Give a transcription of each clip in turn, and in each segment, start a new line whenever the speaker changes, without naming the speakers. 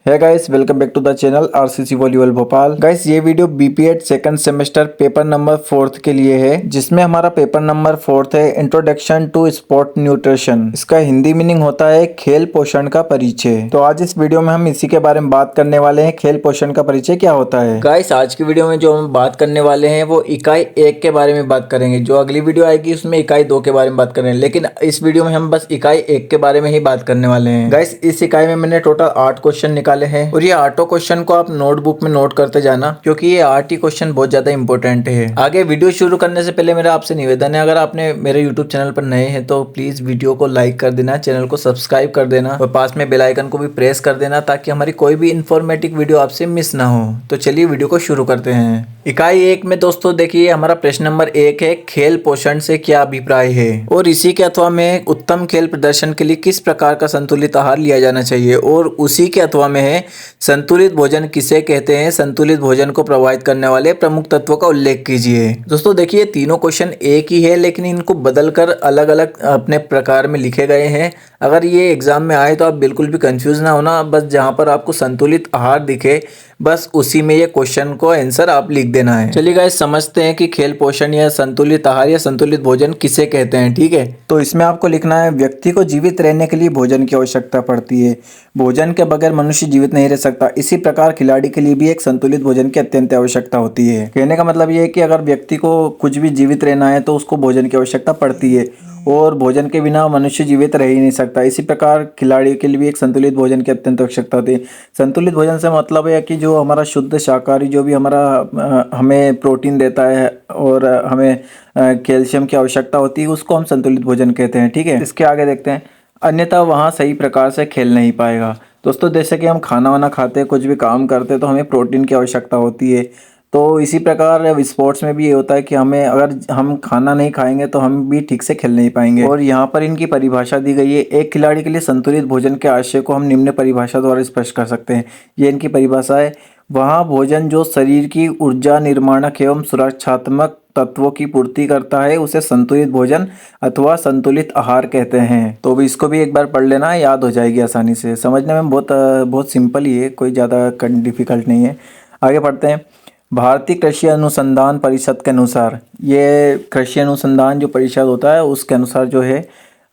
है guys, welcome back to the channel RCC volleyball Bhopal. Guys ये video BPEd second semester paper number 4 के लिए है, जिसमें हमारा पेपर नंबर 4 है इंट्रोडक्शन टू स्पोर्ट न्यूट्रिशन। इसका हिंदी मीनिंग होता है खेल पोषण का परिचय। तो आज इस वीडियो में हम इसी के बारे में बात करने वाले हैं, खेल पोषण का परिचय क्या होता है। गाइस आज की वीडियो में जो हम बात करने वाले हैं वो इकाई 1 के बारे में बात करेंगे। जो अगली वीडियो आएगी उसमें इकाई 2 के बारे में बात करेंगे, लेकिन इस वीडियो में हम बस इकाई 1 के बारे में ही बात करने वाले हैं। गाइस इस इकाई में मैंने टोटल 8 क्वेश्चन निकाले हैं और ये आठों क्वेश्चन को आप नोटबुक में नोट करते जाना, क्योंकि ये 8 ही क्वेश्चन बहुत ज्यादा इंपॉर्टेंट है। आगे वीडियो शुरू करने से पहले मेरा आपसे निवेदन है, अगर आपने मेरे यूट्यूब चैनल पर नए हैं तो प्लीज वीडियो को लाइक कर देना, चैनल को सब्सक्राइब कर देना और पास में बेल आइकन को भी प्रेस कर देना, ताकि हमारी कोई भी इंफॉर्मेटिव वीडियो आपसे मिस ना हो। तो चलिए वीडियो को शुरू करते हैं। इकाई 1 में दोस्तों देखिए हमारा प्रश्न नंबर 1 है, खेल पोषण से क्या अभिप्राय है और इसी के अथवा में उत्तम खेल प्रदर्शन के लिए किस प्रकार का संतुलित आहार लिया जाना चाहिए। और उसी के अथवा में है, संतुलित भोजन किसे कहते हैं, संतुलित भोजन को प्रभावित करने वाले प्रमुख तत्वों का उल्लेख कीजिए। दोस्तों देखिए तीनों क्वेश्चन एक ही है, लेकिन इनको बदलकर अलग अलग अपने प्रकार में लिखे गए हैं। अगर ये एग्जाम में आए तो आप बिल्कुल भी कंफ्यूज ना होना, बस जहां पर आपको संतुलित आहार दिखे बस उसी में ये क्वेश्चन को आंसर आप लिख देना है। चलिए गाइस समझते हैं कि खेल पोषण या संतुलित आहार या संतुलित भोजन किसे कहते हैं। ठीक है, तो इसमें आपको लिखना है, व्यक्ति को जीवित रहने के लिए भोजन की आवश्यकता पड़ती है। भोजन के बगैर मनुष्य जीवित नहीं रह सकता। इसी प्रकार खिलाड़ी के लिए भी एक संतुलित भोजन की अत्यंत आवश्यकता होती है। कहने का मतलब ये है कि अगर व्यक्ति को कुछ भी जीवित रहना है तो उसको भोजन की आवश्यकता पड़ती है, और भोजन के बिना मनुष्य जीवित रह ही नहीं सकता। इसी प्रकार खिलाड़ी के लिए भी एक संतुलित भोजन की अत्यंत आवश्यकता होती है। संतुलित भोजन से मतलब है कि जो हमारा शुद्ध शाकाहारी जो भी हमारा हमें प्रोटीन देता है और हमें कैल्शियम की आवश्यकता होती है, उसको हम संतुलित भोजन कहते हैं। ठीक है, इसके आगे देखते हैं, अन्यथा वहाँ सही प्रकार से खेल नहीं पाएगा। दोस्तों जैसे कि हम खाना वाना खाते हैं, कुछ भी काम करते हैं तो हमें प्रोटीन की आवश्यकता होती है। तो इसी प्रकार स्पोर्ट्स में भी ये होता है कि हमें अगर हम खाना नहीं खाएंगे तो हम भी ठीक से खेल नहीं पाएंगे। और यहाँ पर इनकी परिभाषा दी गई है, एक खिलाड़ी के लिए संतुलित भोजन के आशय को हम निम्न परिभाषा द्वारा स्पष्ट कर सकते हैं। ये इनकी परिभाषा है, वहाँ भोजन जो शरीर की ऊर्जा निर्माणक एवं सुरक्षात्मक तत्वों की पूर्ति करता है उसे संतुलित भोजन अथवा संतुलित आहार कहते हैं। तो भी इसको भी एक बार पढ़ लेना, याद हो जाएगी आसानी से। समझने में बहुत सिंपल ही है, कोई ज़्यादा डिफिकल्ट नहीं है। आगे पढ़ते हैं, भारतीय कृषि अनुसंधान परिषद के अनुसार, ये कृषि अनुसंधान जो परिषद होता है उसके अनुसार जो है,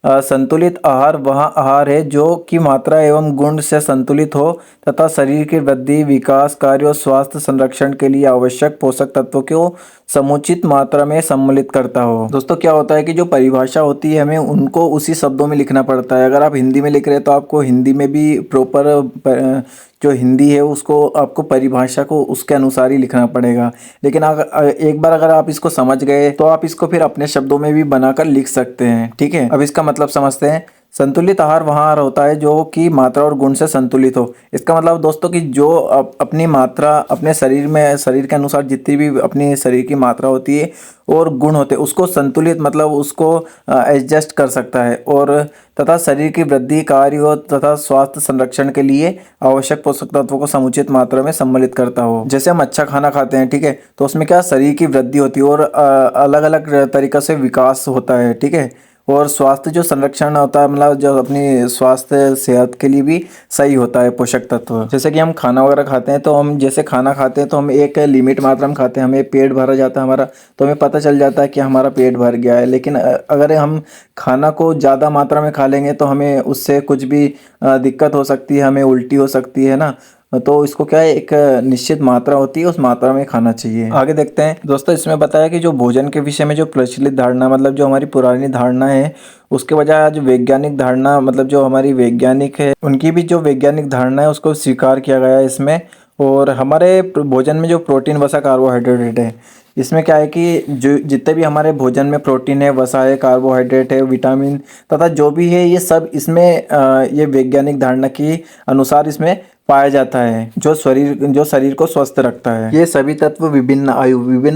संतुलित आहार वह आहार है जो कि मात्रा एवं गुण से संतुलित हो तथा शरीर की वृद्धि, विकास, कार्य और स्वास्थ्य संरक्षण के लिए आवश्यक पोषक तत्वों को समुचित मात्रा में सम्मिलित करता हो। दोस्तों क्या होता है कि जो परिभाषा होती है हमें उनको उसी शब्दों में लिखना पड़ता है। अगर आप हिंदी में लिख रहे हैं तो आपको हिंदी में भी प्रॉपर जो हिंदी है उसको आपको परिभाषा को उसके अनुसार ही लिखना पड़ेगा। लेकिन एक बार अगर आप इसको समझ गए तो आप इसको फिर अपने शब्दों में भी बनाकर लिख सकते हैं। ठीक है, अब इसका मतलब समझते हैं। संतुलित आहार वहाँ आहार होता है जो कि मात्रा और गुण से संतुलित हो। इसका मतलब दोस्तों कि जो अपनी मात्रा अपने शरीर में, शरीर के अनुसार जितनी भी अपनी शरीर की मात्रा होती है और गुण होते हैं उसको संतुलित मतलब उसको एडजस्ट कर सकता है, और तथा शरीर की वृद्धि, कार्य तथा स्वास्थ्य संरक्षण के लिए आवश्यक पोषक तत्वों को समुचित मात्रा में सम्मिलित करता हो। जैसे हम अच्छा खाना खाते हैं, ठीक है, तो उसमें क्या शरीर की वृद्धि होती है और अलग अलग तरीक़ा से विकास होता है। ठीक है, और स्वास्थ्य जो संरक्षण होता है मतलब जो अपनी स्वास्थ्य सेहत के लिए भी सही होता है पोषक तत्व। जैसे कि हम खाना वगैरह खाते हैं तो हम जैसे खाना खाते हैं तो हम एक लिमिट मात्रा में खाते हैं, हमें पेट भरा जाता है हमारा, तो हमें पता चल जाता है कि हमारा पेट भर गया है। लेकिन अगर हम खाना को ज़्यादा मात्रा में खा लेंगे तो हमें उससे कुछ भी दिक्कत हो सकती है, हमें उल्टी हो सकती है ना। तो इसको क्या है, एक निश्चित मात्रा होती है, उस मात्रा में खाना चाहिए। आगे देखते हैं दोस्तों, इसमें बताया कि जो भोजन के विषय में जो प्रचलित धारणा मतलब जो हमारी पुरानी धारणा है उसके बजाय आज वैज्ञानिक धारणा मतलब जो हमारी वैज्ञानिक है उनकी भी जो वैज्ञानिक धारणा है उसको स्वीकार किया गया है इसमें। और हमारे भोजन में जो प्रोटीन, वसा, कार्बोहाइड्रेट है, इसमें क्या है कि जो जितने भी हमारे भोजन में प्रोटीन है, वसा है, कार्बोहाइड्रेट है, विटामिन तथा जो भी है ये सब इसमें ये वैज्ञानिक धारणा के अनुसार इसमें पाया जाता है, जो शरीर को स्वस्थ रखता है। ये सभी तत्व विभिन्न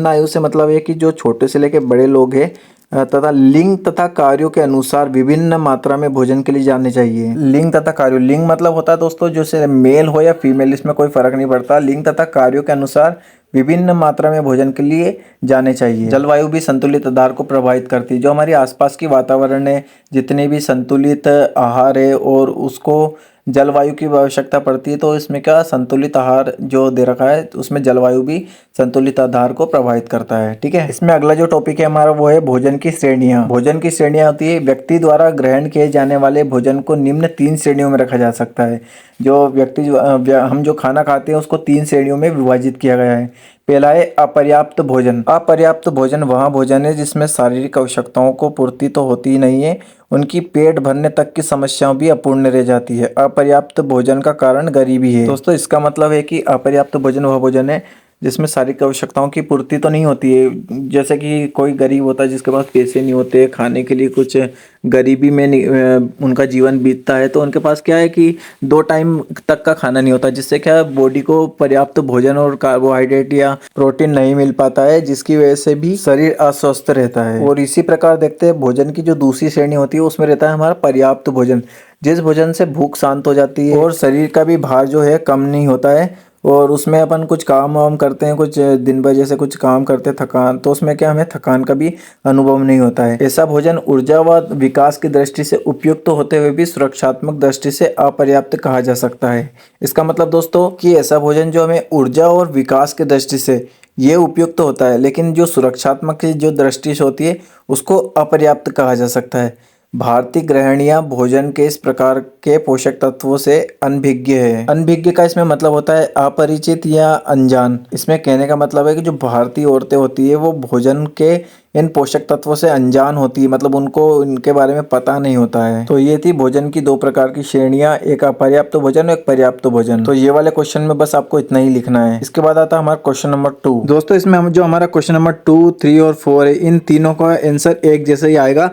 आयु से मतलब है कि जो छोटे से लेकर बड़े लोग हैं तथा लिंग तथा कार्यों के अनुसार विभिन्न मात्रा में भोजन के लिए जाने चाहिए। लिंग तथा कार्यों, लिंग मतलब होता है दोस्तों जैसे मेल हो या फीमेल, इसमें कोई फर्क नहीं पड़ता। लिंग तथा कार्यों के अनुसार विभिन्न मात्रा में भोजन के लिए जाने चाहिए। जलवायु भी संतुलित आहार को प्रभावित करती है। जो हमारी आसपास की वातावरण है, जितने भी संतुलित आहार है और उसको जलवायु की आवश्यकता पड़ती है। तो इसमें क्या संतुलित आहार जो दे रखा है उसमें जलवायु भी संतुलित आहार को प्रभावित करता है। ठीक है, इसमें अगला जो टॉपिक है हमारा वो है भोजन की श्रेणियां। भोजन की श्रेणियां होती है व्यक्ति द्वारा ग्रहण किए जाने वाले भोजन को निम्न 3 श्रेणियों में रखा जा सकता है। जो व्यक्ति हम जो खाना खाते हैं उसको 3 श्रेणियों में विभाजित किया गया है। पहला है अपर्याप्त भोजन। अपर्याप्त भोजन वह भोजन है जिसमें शारीरिक आवश्यकताओं को पूर्ति तो होती ही नहीं है, उनकी पेट भरने तक की समस्याओं भी अपूर्ण रह जाती है। अपर्याप्त भोजन का कारण गरीबी है। दोस्तों इसका मतलब है कि अपर्याप्त भोजन वह भोजन है जिसमें शारीरिक आवश्यकताओं की पूर्ति तो नहीं होती है। जैसे कि कोई गरीब होता है जिसके पास पैसे नहीं होते खाने के लिए, कुछ गरीबी में उनका जीवन बीतता है, तो उनके पास क्या है कि 2 टाइम तक का खाना नहीं होता, जिससे क्या बॉडी को पर्याप्त भोजन और कार्बोहाइड्रेट या प्रोटीन नहीं मिल पाता है, जिसकी वजह से भी शरीर अस्वस्थ रहता है। और इसी प्रकार देखते हैं भोजन की जो दूसरी श्रेणी होती है उसमें रहता है हमारा पर्याप्त भोजन, जिस भोजन से भूख शांत हो जाती है और शरीर का भी भार जो है कम नहीं होता है। और उसमें अपन कुछ काम वाम करते हैं, कुछ दिन भर जैसे कुछ काम करते हैं थकान, तो उसमें क्या हमें थकान का भी अनुभव नहीं होता है। ऐसा भोजन ऊर्जा व विकास की दृष्टि से उपयुक्त होते हुए भी सुरक्षात्मक दृष्टि से अपर्याप्त कहा जा सकता है। इसका मतलब दोस्तों कि ऐसा भोजन जो हमें ऊर्जा और विकास की दृष्टि से ये उपयुक्त होता है, लेकिन जो सुरक्षात्मक की जो दृष्टि से होती है उसको अपर्याप्त कहा जा सकता है। भारतीय गृहिणियां भोजन के इस प्रकार के पोषक तत्वों से अनभिज्ञ है। अनभिज्ञ का इसमें मतलब होता है अपरिचित या अनजान। इसमें कहने का मतलब है कि जो भारतीय औरतें होती है वो भोजन के इन पोषक तत्वों से अनजान होती है, मतलब उनको इनके बारे में पता नहीं होता है। तो ये थी भोजन की 2 प्रकार की श्रेणियां, एक अपर्याप्त भोजन और एक पर्याप्त भोजन। तो ये वाले क्वेश्चन में बस आपको इतना ही लिखना है। इसके बाद आता है हमारा क्वेश्चन नंबर 2। दोस्तों इसमें हम जो हमारा क्वेश्चन नंबर 2, 3 और 4 है, इन तीनों का आंसर एक जैसा ही आएगा।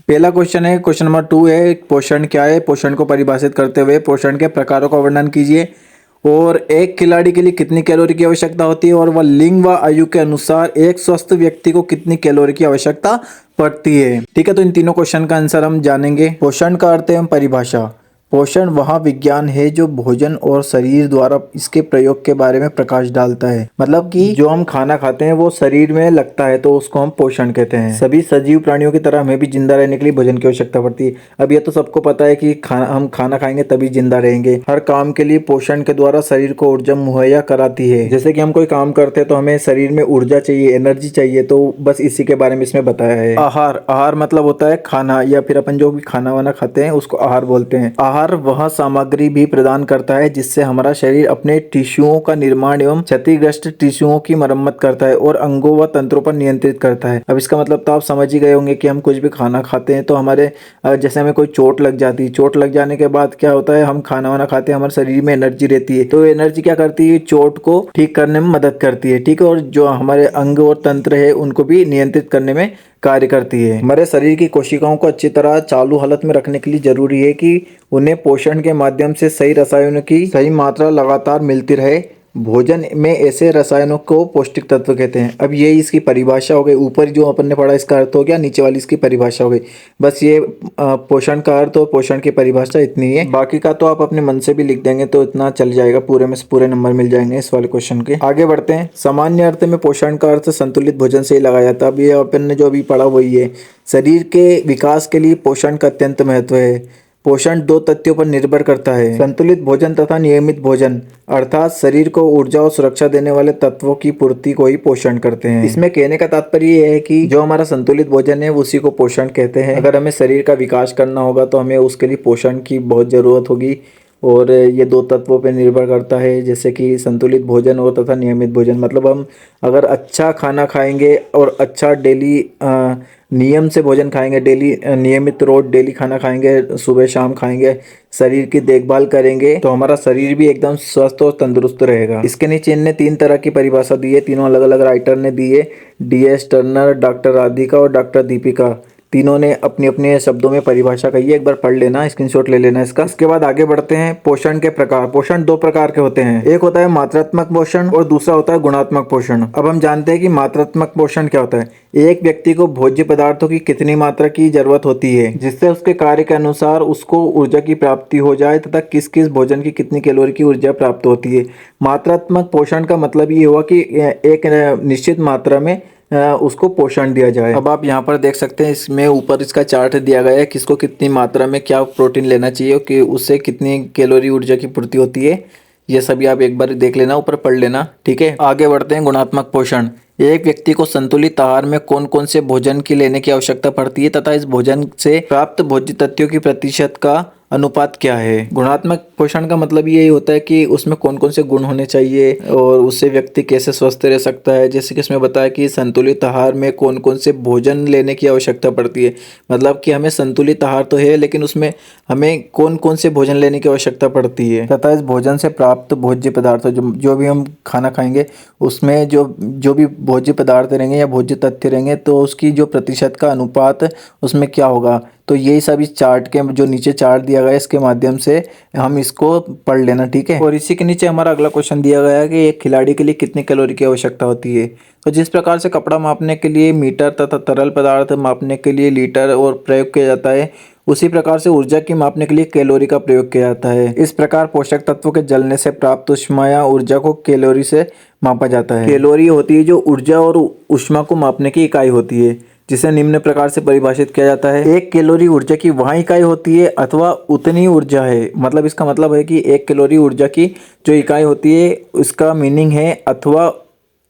पहला क्वेश्चन है, क्वेश्चन नंबर 2 है पोषण क्या है, पोषण को परिभाषित करते हुए पोषण के प्रकारों का वर्णन कीजिए, और एक खिलाड़ी के लिए कितनी कैलोरी की आवश्यकता होती है, और वह लिंग व आयु के अनुसार एक स्वस्थ व्यक्ति को कितनी कैलोरी की आवश्यकता पड़ती है। ठीक है, तो इन तीनों क्वेश्चन का आंसर हम जानेंगे। पोषण का अर्थ एवं परिभाषा। पोषण वह विज्ञान है जो भोजन और शरीर द्वारा इसके प्रयोग के बारे में प्रकाश डालता है। मतलब कि जो हम खाना खाते हैं वो शरीर में लगता है तो उसको हम पोषण कहते हैं। सभी सजीव प्राणियों की तरह हमें भी जिंदा रहने के लिए भोजन की आवश्यकता पड़ती है। अब ये तो सबको पता है कि हम खाना खाएंगे तभी जिंदा रहेंगे। हर काम के लिए पोषण के द्वारा शरीर को ऊर्जा मुहैया कराती है। जैसे कि हम कोई काम करते हैं तो हमें शरीर में ऊर्जा चाहिए, एनर्जी चाहिए, तो बस इसी के बारे में इसमें बताया है। आहार, आहार मतलब होता है खाना, या फिर अपन जो भी खाना वाना खाते हैं उसको आहार बोलते हैं। आहार वह सामग्री भी प्रदान करता है जिससे हमारा शरीर अपने टिश्यूओं का निर्माण एवं क्षतिग्रस्त टिश्यूओं की मरम्मत करता है और अंगों व तंत्रों पर नियंत्रित करता है। अब इसका मतलब तो आप समझ ही गए होंगे कि हम कुछ भी खाना खाते हैं तो हमारे जैसे हमें कोई चोट लग जाती है, चोट लग जाने के बाद क्या होता है, हम खाना वाना खाते हैं, हमारे शरीर में एनर्जी रहती है, तो एनर्जी क्या करती है, चोट को ठीक करने में मदद करती है। ठीक है, और जो हमारे अंग और तंत्र है उनको भी नियंत्रित करने में कार्य करती है। हमारे शरीर की कोशिकाओं को अच्छी तरह चालू हालत में रखने के लिए जरूरी है कि उन्हें पोषण के माध्यम से सही रसायनों की सही मात्रा लगातार मिलती रहे। भोजन में ऐसे रसायनों को पौष्टिक तत्व कहते हैं। अब ये इसकी परिभाषा हो गई, ऊपर जो अपन ने पढ़ा इसका अर्थ हो गया, नीचे वाली इसकी परिभाषा हो गई। बस ये पोषण का अर्थ और पोषण की परिभाषा इतनी है, बाकी का तो आप अपने मन से भी लिख देंगे तो इतना चल जाएगा, पूरे में से पूरे नंबर मिल जाएंगे इस वाले क्वेश्चन के। आगे बढ़ते हैं। सामान्य अर्थ में पोषण का अर्थ संतुलित भोजन से ही लगाया जाता है। अब ये अपन ने जो अभी पढ़ा वही है। शरीर के विकास के लिए पोषण का अत्यंत महत्व है। पोषण 2 तथ्यों पर निर्भर करता है, संतुलित भोजन तथा नियमित भोजन, अर्थात शरीर को ऊर्जा और सुरक्षा देने वाले तत्वों की पूर्ति को ही पोषण करते हैं। इसमें कहने का तात्पर्य ये है कि जो हमारा संतुलित भोजन है उसी को पोषण कहते हैं। अगर हमें शरीर का विकास करना होगा तो हमें उसके लिए पोषण की बहुत जरूरत होगी, और ये 2 तत्वों पर निर्भर करता है, जैसे कि संतुलित भोजन और तथा नियमित भोजन। मतलब हम अगर अच्छा खाना खाएंगे और अच्छा डेली नियम से भोजन खाएंगे, डेली नियमित रोज डेली खाना खाएंगे, सुबह शाम खाएंगे, शरीर की देखभाल करेंगे, तो हमारा शरीर भी एकदम स्वस्थ और तंदुरुस्त रहेगा। इसके नीचे इनने 3 तरह की परिभाषा दी है, तीनों अलग अलग राइटर ने दी है, DS टर्नर, डॉक्टर राधिका और डॉक्टर दीपिका। तीनों ने अपने अपने शब्दों में परिभाषा कही है, एक बार पढ़ लेना, स्क्रीनशॉट ले लेना इसका। इसके बाद आगे बढ़ते हैं। पोषण के प्रकार। पोषण 2 प्रकार के होते हैं, एक होता है मात्रात्मक पोषण और दूसरा होता है गुणात्मक पोषण। अब हम जानते हैं कि मात्रात्मक पोषण क्या होता है। एक व्यक्ति को भोज्य पदार्थों की कितनी मात्रा की जरूरत होती है जिससे उसके कार्य के अनुसार उसको ऊर्जा की प्राप्ति हो जाए, तथा किस किस भोजन की कितनी कैलोरी की ऊर्जा प्राप्त होती है। मात्रात्मक पोषण का मतलब ये हुआ कि एक निश्चित मात्रा में उसको पोषण दिया जाए। अब आप यहाँ पर देख सकते हैं, इसमें ऊपर इसका चार्ट दिया गया है किसको कितनी मात्रा में क्या प्रोटीन लेना चाहिए कि उससे कितनी कैलोरी ऊर्जा की पूर्ति होती है। ये सभी आप एक बार देख लेना, ऊपर पढ़ लेना, ठीक है। आगे बढ़ते हैं, गुणात्मक पोषण। एक व्यक्ति को संतुलित आहार में कौन कौन से भोजन की लेने की आवश्यकता पड़ती है तथा इस भोजन से प्राप्त भोज्य तत्वों की प्रतिशत का अनुपात क्या है। गुणात्मक पोषण का मतलब यही होता है कि उसमें कौन कौन से गुण होने चाहिए और उससे व्यक्ति कैसे स्वस्थ रह सकता है। जैसे कि इसमें बताया कि संतुलित आहार में कौन कौन से भोजन लेने की आवश्यकता पड़ती है, मतलब कि हमें संतुलित आहार तो है लेकिन उसमें हमें कौन कौन से भोजन लेने की आवश्यकता पड़ती है तथा इस भोजन से प्राप्त भोज्य पदार्थ जो भी हम खाना खाएंगे उसमें जो भी भोज्य पदार्थ रहेंगे या भोज्य तथ्य रहेंगे तो उसकी जो प्रतिशत का अनुपात उसमें क्या होगा। तो यही सब इस चार्ट के जो नीचे चार्ट दिया गया है इसके माध्यम से हम इसको पढ़ लेना, ठीक है। और इसी के नीचे हमारा अगला क्वेश्चन दिया गया है कि एक खिलाड़ी के लिए कितनी कैलोरी की आवश्यकता होती है। तो जिस प्रकार से कपड़ा मापने के लिए मीटर तथा तरल पदार्थ मापने के लिए लीटर और प्रयोग किया जाता है, उसी प्रकार से ऊर्जा की मापने के लिए कैलोरी का प्रयोग किया जाता है। इस प्रकार पोषक तत्वों के जलने से प्राप्त ऊष्मा या ऊर्जा को कैलोरी से मापा जाता है। कैलोरी होती है जो ऊर्जा और ऊष्मा को मापने की इकाई होती है, जिसे निम्न प्रकार से परिभाषित किया जाता है। एक कैलोरी ऊर्जा की वह इकाई होती है अथवा उतनी ऊर्जा है। मतलब इसका मतलब है कि एक कैलोरी ऊर्जा की जो इकाई होती है उसका मीनिंग है अथवा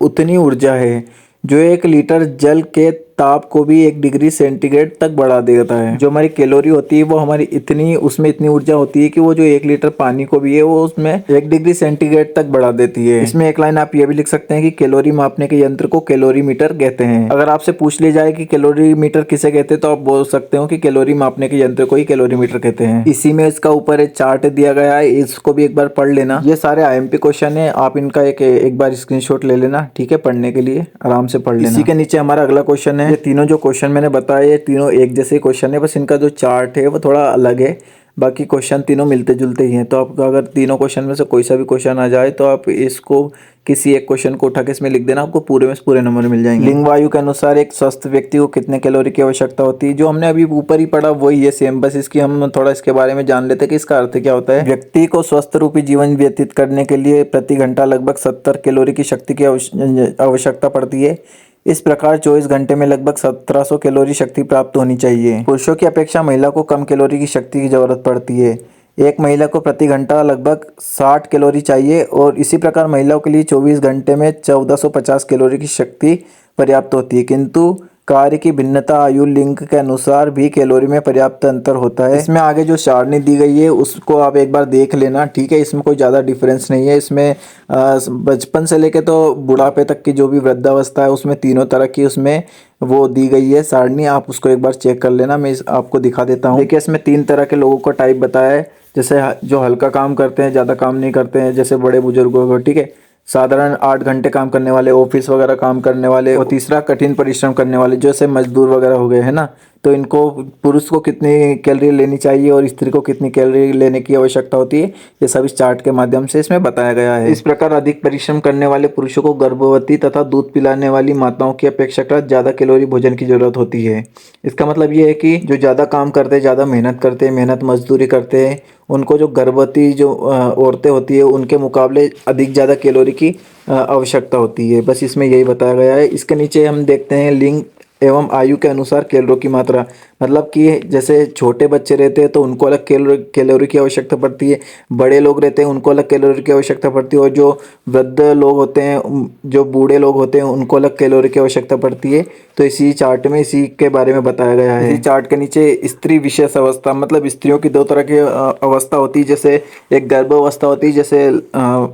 उतनी ऊर्जा है जो 1 लीटर जल के ताप को भी 1 डिग्री सेंटीग्रेड तक बढ़ा देता है। जो हमारी कैलोरी होती है वो हमारी इतनी उसमें इतनी ऊर्जा होती है कि वो जो 1 लीटर पानी को भी है वो उसमें 1 डिग्री सेंटीग्रेड तक बढ़ा देती है। इसमें एक लाइन आप ये भी लिख सकते हैं कि कैलोरी मापने के यंत्र को कैलोरीमीटर कहते हैं। अगर आपसे पूछ लिया जाए कि कैलोरीमीटर किसे कहते हैं तो आप बोल सकते हो कि कैलोरी मापने के यंत्र को ही कैलोरीमीटर कहते हैं। इसी में इसका ऊपर एक चार्ट दिया गया है, इसको भी एक बार पढ़ लेना। ये सारे IMP क्वेश्चन है, आप इनका एक बार स्क्रीनशॉट ले लेना, ठीक है। पढ़ने के लिए आराम से पढ़ लेना। इसी के नीचे हमारा अगला क्वेश्चन है। ये तीनों जो क्वेश्चन मैंने बताया ये तीनों एक जैसे क्वेश्चन है, बस इनका जो चार्ट है वो थोड़ा अलग है, बाकी क्वेश्चन तीनों मिलते जुलते ही हैं। तो आपका अगर तीनों क्वेश्चन में से कोई सा भी क्वेश्चन आ जाए तो आप इसको किसी एक क्वेश्चन को उठा के इसमें लिख देना, आपको पूरे में पूरे नंबर मिल जाएंगे। लिंग वायु के अनुसार एक स्वस्थ व्यक्ति को कितने कैलोरी की आवश्यकता होती है, जो हमने अभी ऊपर ही पढ़ा वही है सेम, बस इसकी हम थोड़ा इसके बारे में जान लेते हैं कि इसका अर्थ क्या होता है। व्यक्ति को स्वस्थ रूपी जीवन व्यतीत करने के लिए प्रति घंटा लगभग 70 कैलोरी की शक्ति की आवश्यकता पड़ती है। इस प्रकार 24 घंटे में लगभग 1700 कैलोरी शक्ति प्राप्त होनी चाहिए। पुरुषों की अपेक्षा महिला को कम कैलोरी की शक्ति की जरूरत पड़ती है। एक महिला को प्रति घंटा लगभग 60 कैलोरी चाहिए और इसी प्रकार महिलाओं के लिए 24 घंटे में 1450 कैलोरी की शक्ति पर्याप्त होती है। किंतु कार्य की भिन्नता आयु लिंग के अनुसार भी कैलोरी में पर्याप्त अंतर होता है। इसमें आगे जो सारणी दी गई है उसको आप एक बार देख लेना, ठीक है। इसमें कोई ज़्यादा डिफरेंस नहीं है। इसमें बचपन से लेके तो बुढ़ापे तक की जो भी वृद्धावस्था है उसमें तीनों तरह की उसमें वो दी गई है सारणी, आप उसको एक बार चेक कर लेना। मैं आपको दिखा देता हूँ। देखिए इसमें 3 तरह के लोगों का टाइप बताया है, जैसे जो हल्का काम करते हैं, ज़्यादा काम नहीं करते हैं, जैसे बड़े बुजुर्गों को, ठीक है। साधारण 8 घंटे काम करने वाले, ऑफिस वगैरह काम करने वाले, और तीसरा कठिन परिश्रम करने वाले जैसे मजदूर वगैरह हो गए, है ना। तो इनको पुरुष को कितनी कैलोरी लेनी चाहिए और स्त्री को कितनी कैलोरी लेने की आवश्यकता होती है, ये सब इस चार्ट के माध्यम से इसमें बताया गया है। इस प्रकार अधिक परिश्रम करने वाले पुरुषों को गर्भवती तथा दूध पिलाने वाली माताओं की अपेक्षाकृत ज़्यादा कैलोरी भोजन की जरूरत होती है। इसका मतलब ये है कि जो ज़्यादा काम करते हैं, ज़्यादा मेहनत करते हैं, मेहनत मजदूरी करते हैं, उनको जो गर्भवती जो औरतें होती है उनके मुकाबले अधिक ज़्यादा कैलोरी की आवश्यकता होती है। बस इसमें यही बताया गया है। इसके नीचे हम देखते हैं लिंग एवं आयु के अनुसार कैलोरी की मात्रा, मतलब कि जैसे छोटे बच्चे रहते हैं तो उनको अलग कैलोरी की आवश्यकता पड़ती है, बड़े लोग रहते हैं उनको अलग कैलोरी की आवश्यकता पड़ती है, और जो वृद्ध लोग होते हैं, जो बूढ़े लोग होते हैं उनको अलग कैलोरी की आवश्यकता पड़ती है। तो इसी चार्ट में इसी के बारे में बताया गया है। इसी चार्ट के नीचे स्त्री विशेष अवस्था, मतलब स्त्रियों की 2 तरह की अवस्था होती है। जैसे एक गर्भ अवस्था होती है, जैसे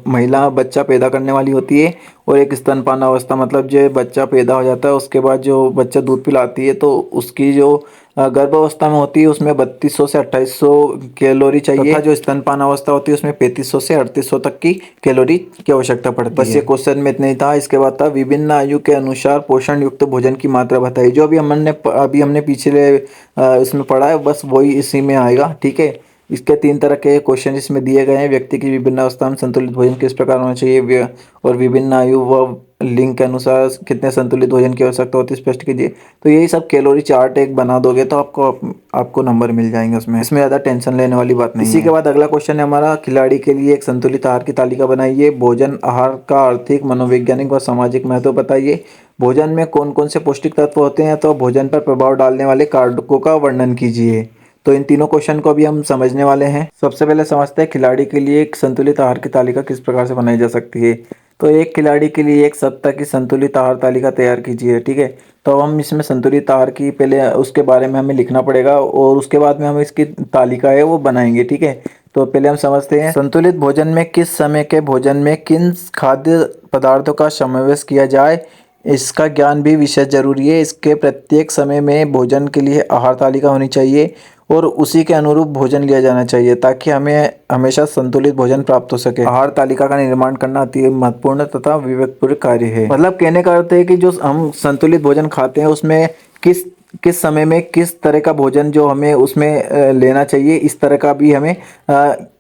महिला बच्चा पैदा करने वाली होती है, और एक स्तनपान अवस्था, मतलब जो बच्चा पैदा हो जाता है उसके बाद जो बच्चा दूध पिलाती है तो उसकी जो गर्भावस्था में होती है उसमें 3200 से 2800 कैलोरी चाहिए, तथा जो स्तनपान अवस्था होती है उसमें 3500 से 3800 तक की कैलोरी की आवश्यकता पड़ती है। बस ये क्वेश्चन में इतना ही था। इसके बाद था विभिन्न आयु के अनुसार पोषण युक्त भोजन की मात्रा बताइए। जो अभी हमने पिछले इसमें पढ़ा है बस वही इसी में आएगा, ठीक है। इसके 3 तरह के क्वेश्चन इसमें दिए गए हैं। व्यक्ति की विभिन्न अवस्था में संतुलित भोजन किस प्रकार होना चाहिए, और विभिन्न आयु व लिंक के अनुसार कितने संतुलित भोजन की आवश्यकता होती है स्पष्ट कीजिए। तो यही सब कैलोरी चार्ट एक बना दोगे तो आपको नंबर मिल जाएंगे उसमें, इसमें ज़्यादा टेंशन लेने वाली बात नहीं है। इसी के बाद अगला क्वेश्चन है हमारा, खिलाड़ी के लिए एक संतुलित आहार की तालिका बनाइए। भोजन आहार का आर्थिक, मनोवैज्ञानिक व सामाजिक महत्व बताइए। भोजन में कौन कौन से पौष्टिक तत्व होते हैं, तो भोजन पर प्रभाव डालने वाले कारकों का वर्णन कीजिए। तो इन तीनों क्वेश्चन को अभी हम समझने वाले हैं। सबसे पहले समझते हैं खिलाड़ी के लिए एक संतुलित आहार की तालिका किस प्रकार से बनाई जा सकती है। तो एक खिलाड़ी के लिए एक सप्ताह की संतुलित आहार तालिका तैयार कीजिए। ठीक है, तो हम इसमें संतुलित आहार की पहले उसके बारे में हमें लिखना पड़ेगा और उसके बाद में हम इसकी तालिका है वो बनाएंगे। ठीक है, तो पहले हम समझते हैं संतुलित भोजन में किस समय के भोजन में किन खाद्य पदार्थों का समावेश किया जाए, इसका ज्ञान भी विशेष जरूरी है। इसके प्रत्येक समय में भोजन के लिए आहार तालिका होनी चाहिए और उसी के अनुरूप भोजन लिया जाना चाहिए ताकि हमें हमेशा संतुलित भोजन प्राप्त हो सके। आहार तालिका का निर्माण करना अति महत्वपूर्ण तथा विवेकपूर्ण कार्य है। मतलब कहने का अर्थ है कि जो हम संतुलित भोजन खाते हैं उसमें किस किस समय में किस तरह का भोजन जो हमें उसमें लेना चाहिए, इस तरह का भी हमें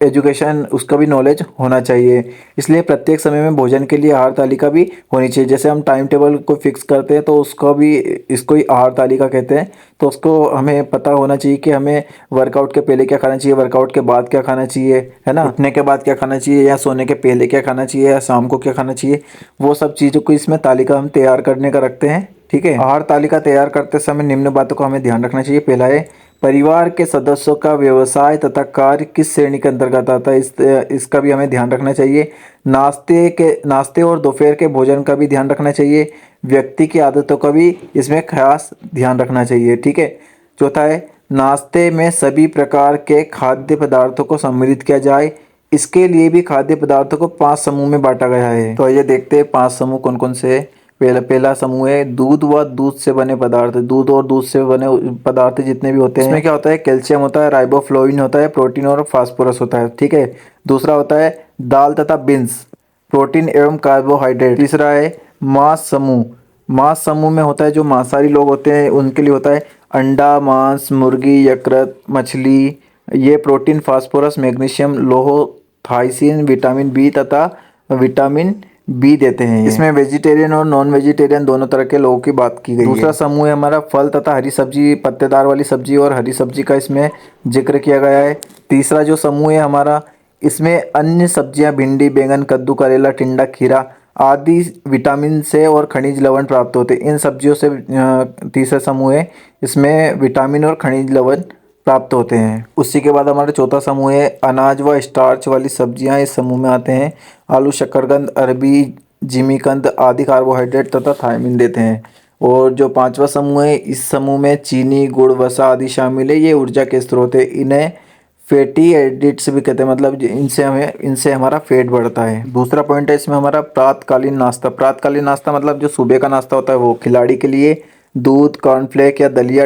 एजुकेशन, उसका भी नॉलेज होना चाहिए। इसलिए प्रत्येक समय में भोजन के लिए आहार तालिका भी होनी चाहिए। जैसे हम टाइम टेबल को फिक्स करते हैं तो उसको भी, इसको ही आहार तालिका कहते हैं। तो उसको हमें पता होना चाहिए कि हमें वर्कआउट के पहले क्या खाना चाहिए, वर्कआउट के बाद क्या खाना चाहिए, है ना, उठने के बाद क्या खाना चाहिए, या सोने के पहले क्या खाना चाहिए, या शाम को क्या खाना चाहिए। वो सब चीज़ों को इसमें तालिका हम तैयार करने का रखते हैं। ठीक है, आहार तालिका तैयार करते समय निम्न बातों का हमें ध्यान रखना चाहिए। पहला है, परिवार के सदस्यों का व्यवसाय तथा कार्य किस श्रेणी के अंतर्गत आता है, इसका भी हमें ध्यान रखना चाहिए। नाश्ते और दोपहर के भोजन का भी ध्यान रखना चाहिए। व्यक्ति की आदतों का भी इसमें खास ध्यान रखना चाहिए। ठीक है, चौथा है, नाश्ते में सभी प्रकार के खाद्य पदार्थों को सम्मिलित किया जाए। इसके लिए भी खाद्य पदार्थों को 5 समूह में बांटा गया है। तो आइए देखते हैं 5 समूह कौन कौन से हैं। पहला समूह है दूध व दूध से बने पदार्थ। दूध और दूध से बने पदार्थ जितने भी होते हैं, इसमें क्या होता है, कैल्शियम होता है, राइबोफ्लोविन होता है, प्रोटीन और फास्फोरस होता है। ठीक है, दूसरा होता है दाल तथा बीन्स, प्रोटीन एवं कार्बोहाइड्रेट। तीसरा है मांस समूह। मांस समूह में होता है जो मांसाहारी लोग होते हैं उनके लिए होता है अंडा, मांस, मुर्गी, यकृत, मछली। ये प्रोटीन, फास्फोरस, मैग्नीशियम, लोह, थाइसिन, विटामिन बी तथा विटामिन बी देते हैं। इसमें वेजिटेरियन और नॉन वेजिटेरियन दोनों तरह के लोगों की बात की गई है। दूसरा समूह है हमारा फल तथा हरी सब्जी, पत्तेदार वाली सब्जी और हरी सब्जी का इसमें जिक्र किया गया है। तीसरा जो समूह है हमारा, इसमें अन्य सब्जियां, भिंडी, बैंगन, कद्दू, करेला, टिंडा, खीरा आदि विटामिन से और खनिज लवण प्राप्त होते हैं। इन सब्जियों से तीसरा समूह है, इसमें विटामिन और खनिज लवण प्राप्त होते हैं। उसी के बाद हमारा चौथा समूह है अनाज व स्टार्च वाली सब्जियां इस समूह में आते हैं। आलू, शकरकंद, अरबी, जिमीकंद आदि कार्बोहाइड्रेट तथा थायमिन देते हैं। और जो पांचवा समूह है, इस समूह में चीनी, गुड़, वसा आदि शामिल है। ये ऊर्जा के स्रोत है। इन्हें फैटी एसिड्स भी कहते हैं, मतलब इनसे हमारा फेट बढ़ता है। दूसरा पॉइंट है इसमें हमारा प्रातकालीन नाश्ता। प्रातकालीन नाश्ता मतलब जो सुबह का नाश्ता होता है वो खिलाड़ी के लिए दूध, कॉर्नफ्लेक या दलिया,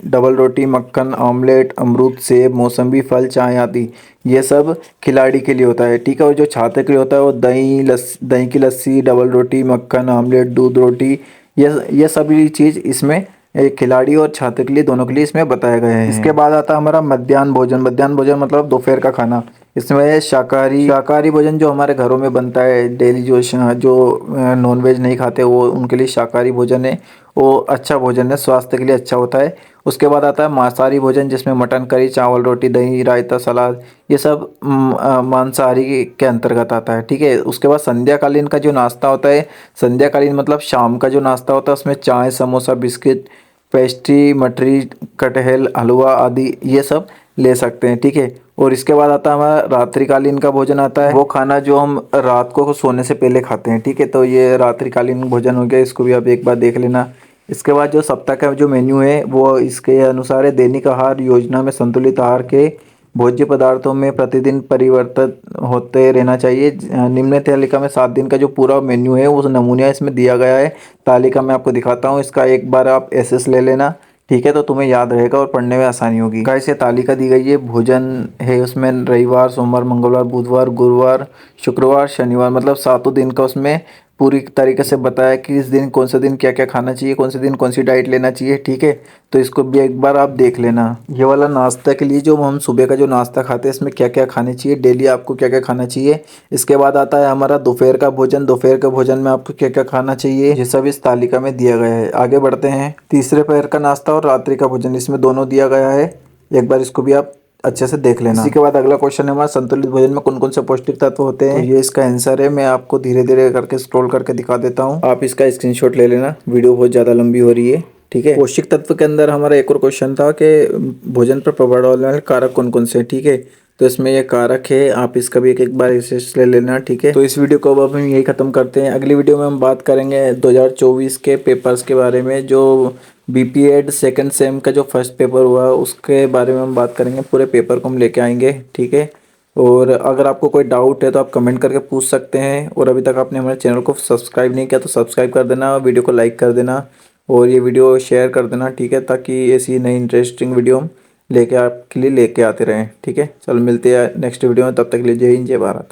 डबल रोटी, मक्खन, ऑमलेट, अमरूद, सेब, मौसम्बी, फल, चाय आदि, ये सब खिलाड़ी के लिए होता है। ठीक है, और जो छात्र के लिए होता है वो दही की लस्सी, डबल रोटी, मक्खन, ऑमलेट, दूध रोटी, ये सभी चीज़ इसमें एक खिलाड़ी और छात्र के लिए, दोनों के लिए इसमें बताया गया है। इसके बाद आता है हमारा मध्याह्न भोजन। मध्याह्न भोजन मतलब दोपहर का खाना। इसमें शाकाहारी भोजन जो हमारे घरों में बनता है डेली, जो नॉनवेज नहीं खाते वो उनके लिए शाकाहारी भोजन है, वो अच्छा भोजन है, स्वास्थ्य के लिए अच्छा होता है। उसके बाद आता है मांसाहारी भोजन जिसमें मटन, करी, चावल, रोटी, दही, रायता, सलाद, ये सब मांसाहारी के अंतर्गत आता है। ठीक है, उसके बाद संध्याकालीन का जो नाश्ता होता है, संध्याकालीन मतलब शाम का जो नाश्ता होता है उसमें चाय, समोसा, बिस्किट, पेस्ट्री, मठरी, कटहल, हलवा आदि ये सब ले सकते हैं। ठीक है, और इसके बाद आता है हमारा रात्रिकालीन का भोजन आता है, वो खाना जो हम रात को सोने से पहले खाते हैं। ठीक है, तो ये रात्रिकालीन भोजन हो गया, इसको भी आप एक बार देख लेना। इसके बाद जो सप्ताह का जो मेन्यू है वो इसके अनुसार है। दैनिक आहार योजना में संतुलित आहार के भोज्य पदार्थों में प्रतिदिन परिवर्तित होते रहना चाहिए। निम्न तालिका में 7 दिन का जो पूरा मेन्यू है उस नमूना इसमें दिया गया है। तालिका मैं आपको दिखाता हूँ, इसका एक बार आप एसेस ले लेना। ठीक है, तो तुम्हें याद रहेगा और पढ़ने में आसानी होगी। गाइस ये तालिका दी गई है, भोजन है उसमें रविवार, सोमवार, मंगलवार, बुधवार, गुरुवार, शुक्रवार, शनिवार, मतलब 7 दिन का उसमें पूरी तरीके से बताया कि इस दिन कौन सा दिन क्या क्या खाना चाहिए, कौन से दिन कौन सी डाइट लेना चाहिए, ठीक है। तो इसको भी एक बार आप देख लेना। ये वाला नाश्ता के लिए जो हम सुबह का जो नाश्ता खाते हैं इसमें क्या क्या खाने चाहिए, डेली आपको क्या क्या खाना चाहिए। इसके बाद आता है हमारा दोपहर का भोजन। दोपहर के भोजन में आपको क्या क्या खाना चाहिए, ये सब इस तालिका में दिया गया है। आगे बढ़ते हैं। तीसरे पहर का नाश्ता और रात्रि का भोजन, इसमें दोनों दिया गया है। एक बार इसको भी आप अच्छे से देख लेना। इसी के बाद अगला क्वेश्चन है हमारा, संतुलित भोजन में कौन कौन से पौष्टिक तत्व होते हैं। तो ये इसका आंसर है। मैं आपको धीरे धीरे करके स्क्रॉल करके दिखा देता हूँ, आप इसका स्क्रीनशॉट ले लेना, वीडियो बहुत ज़्यादा लंबी हो रही है, ठीक है। पौष्टिक तत्व के अंदर हमारा एक और क्वेश्चन था कि भोजन पर प्रभाव डालने वाले कारक कौन कौन से हैं, ठीक है। तो इसमें ये कारक है, आप इसका भी एक बार एक्सरसाइज ले लेना, ठीक है। तो इस वीडियो को अब हम यही खत्म करते हैं। अगली वीडियो में हम बात करेंगे 2024 के पेपर्स के बारे में, जो बीपीएड सेकंड सेम का जो फर्स्ट पेपर हुआ उसके बारे में हम बात करेंगे। पूरे पेपर को हम लेके आएंगे, ठीक है। और अगर आपको कोई डाउट है तो आप कमेंट करके पूछ सकते हैं। और अभी तक आपने हमारे चैनल को सब्सक्राइब नहीं किया तो सब्सक्राइब कर देना, वीडियो को लाइक कर देना और ये वीडियो शेयर कर देना, ठीक है, ताकि ऐसी नई इंटरेस्टिंग वीडियो हम लेके आपके लिए लेके आते रहें, ठीक है। चलो मिलते हैं नेक्स्ट वीडियो में, तब तक के लिए जय हिंद जय भारत।